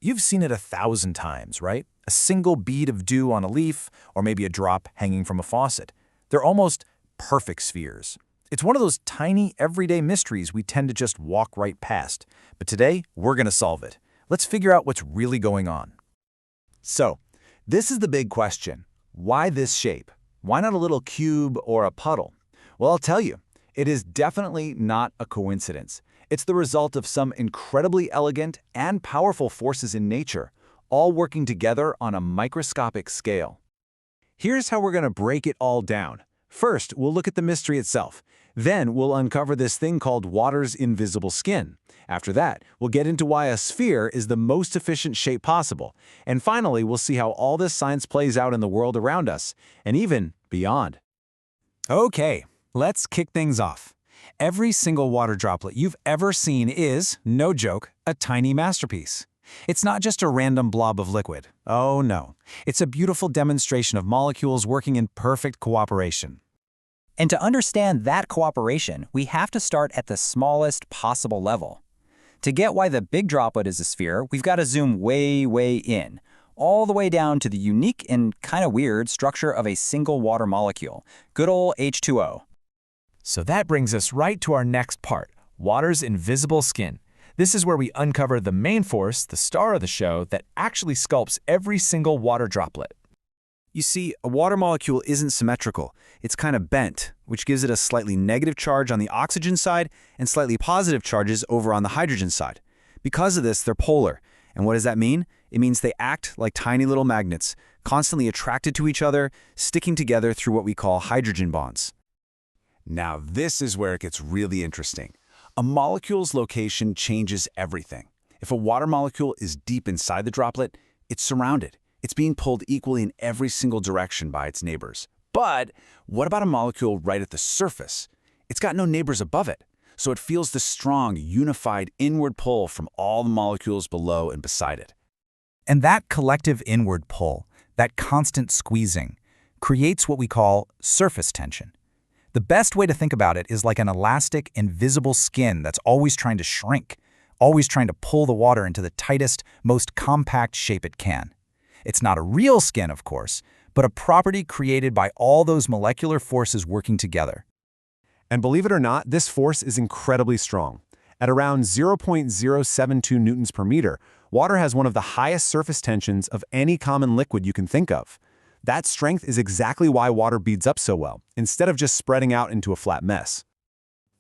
You've seen it 1,000 times, right? A single bead of dew on a leaf, or maybe a drop hanging from a faucet. They're almost perfect spheres. It's one of those tiny, everyday mysteries we tend to just walk right past. But today, we're going to solve it. Let's figure out what's really going on. So, this is the big question. Why this shape? Why not a little cube or a puddle? Well, I'll tell you, it is definitely not a coincidence. It's the result of some incredibly elegant and powerful forces in nature, all working together on a microscopic scale. Here's how we're going to break it all down. First, we'll look at the mystery itself. Then, we'll uncover this thing called water's invisible skin. After that, we'll get into why a sphere is the most efficient shape possible. And finally, we'll see how all this science plays out in the world around us, and even beyond. Okay, let's kick things off. Every single water droplet you've ever seen is, no joke, a tiny masterpiece. It's not just a random blob of liquid. Oh no, it's a beautiful demonstration of molecules working in perfect cooperation. And to understand that cooperation, we have to start at the smallest possible level. To get why the big droplet is a sphere, we've got to zoom way, way in, all the way down to the unique and kind of weird structure of a single water molecule, good old H2O. So that brings us right to our next part, water's invisible skin. This is where we uncover the main force, the star of the show, that actually sculpts every single water droplet. You see, a water molecule isn't symmetrical. It's kind of bent, which gives it a slightly negative charge on the oxygen side and slightly positive charges over on the hydrogen side. Because of this, they're polar. And what does that mean? It means they act like tiny little magnets, constantly attracted to each other, sticking together through what we call hydrogen bonds. Now, this is where it gets really interesting. A molecule's location changes everything. If a water molecule is deep inside the droplet, it's surrounded. It's being pulled equally in every single direction by its neighbors. But what about a molecule right at the surface? It's got no neighbors above it, so it feels the strong, unified inward pull from all the molecules below and beside it. And that collective inward pull, that constant squeezing, creates what we call surface tension. The best way to think about it is like an elastic, invisible skin that's always trying to shrink, always trying to pull the water into the tightest, most compact shape it can. It's not a real skin, of course, but a property created by all those molecular forces working together. And believe it or not, this force is incredibly strong. At around 0.072 newtons per meter, water has one of the highest surface tensions of any common liquid you can think of. That strength is exactly why water beads up so well, instead of just spreading out into a flat mess.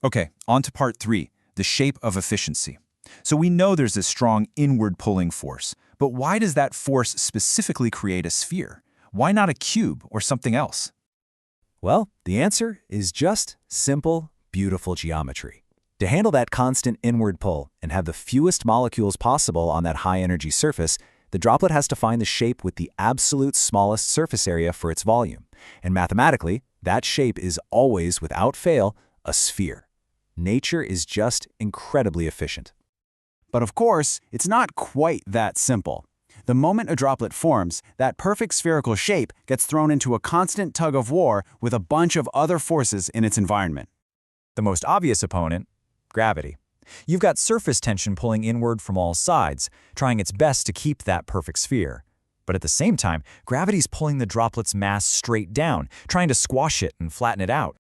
Okay, on to part 3, the shape of efficiency. So we know there's this strong inward pulling force, but why does that force specifically create a sphere? Why not a cube or something else? Well, the answer is just simple, beautiful geometry. To handle that constant inward pull and have the fewest molecules possible on that high-energy surface, the droplet has to find the shape with the absolute smallest surface area for its volume. And mathematically, that shape is always, without fail, a sphere. Nature is just incredibly efficient. But of course, it's not quite that simple. The moment a droplet forms, that perfect spherical shape gets thrown into a constant tug of war with a bunch of other forces in its environment. The most obvious opponent, gravity. You've got surface tension pulling inward from all sides, trying its best to keep that perfect sphere. But at the same time, gravity's pulling the droplet's mass straight down, trying to squash it and flatten it out.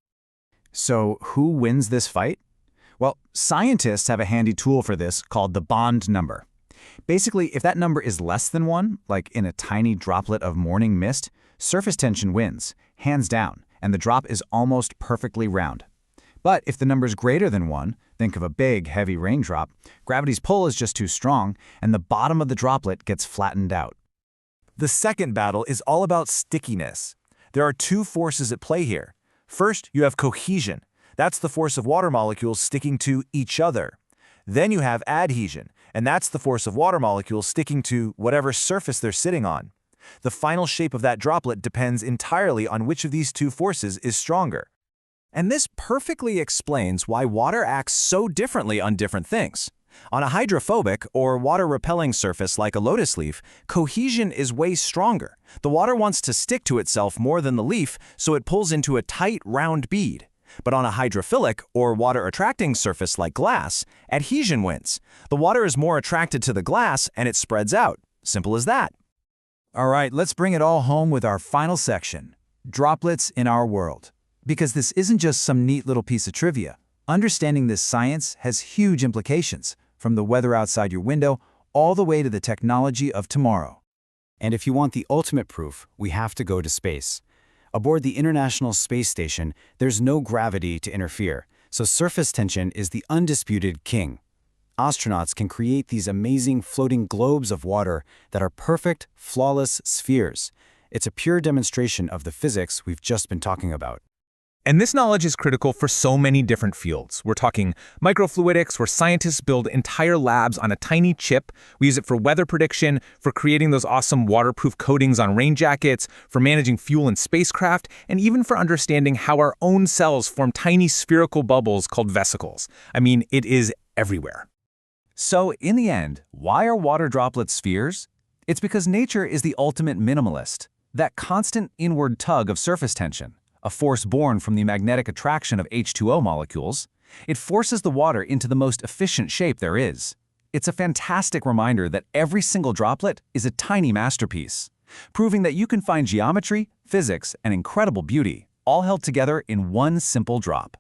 So who wins this fight? Well, scientists have a handy tool for this called the bond number. Basically, if that number is less than 1, like in a tiny droplet of morning mist, surface tension wins, hands down, and the drop is almost perfectly round. But if the number is greater than 1, think of a big, heavy raindrop, gravity's pull is just too strong, and the bottom of the droplet gets flattened out. The second battle is all about stickiness. There are two forces at play here. First, you have cohesion. That's the force of water molecules sticking to each other. Then you have adhesion, and that's the force of water molecules sticking to whatever surface they're sitting on. The final shape of that droplet depends entirely on which of these two forces is stronger. And this perfectly explains why water acts so differently on different things. On a hydrophobic or water-repelling surface like a lotus leaf, cohesion is way stronger. The water wants to stick to itself more than the leaf, so it pulls into a tight, round bead. But on a hydrophilic or water-attracting surface like glass, adhesion wins. The water is more attracted to the glass and it spreads out. Simple as that. All right, let's bring it all home with our final section, droplets in our world. Because this isn't just some neat little piece of trivia. Understanding this science has huge implications, from the weather outside your window all the way to the technology of tomorrow. And if you want the ultimate proof, we have to go to space. Aboard the International Space Station, there's no gravity to interfere, so surface tension is the undisputed king. Astronauts can create these amazing floating globes of water that are perfect, flawless spheres. It's a pure demonstration of the physics we've just been talking about. And this knowledge is critical for so many different fields. We're talking microfluidics, where scientists build entire labs on a tiny chip. We use it for weather prediction, for creating those awesome waterproof coatings on rain jackets, for managing fuel in spacecraft, and even for understanding how our own cells form tiny spherical bubbles called vesicles. I mean, it is everywhere. So, in the end, why are water droplets spheres? It's because nature is the ultimate minimalist. That constant inward tug of surface tension, a force born from the magnetic attraction of H2O molecules, it forces the water into the most efficient shape there is. It's a fantastic reminder that every single droplet is a tiny masterpiece, proving that you can find geometry, physics, and incredible beauty, all held together in one simple drop.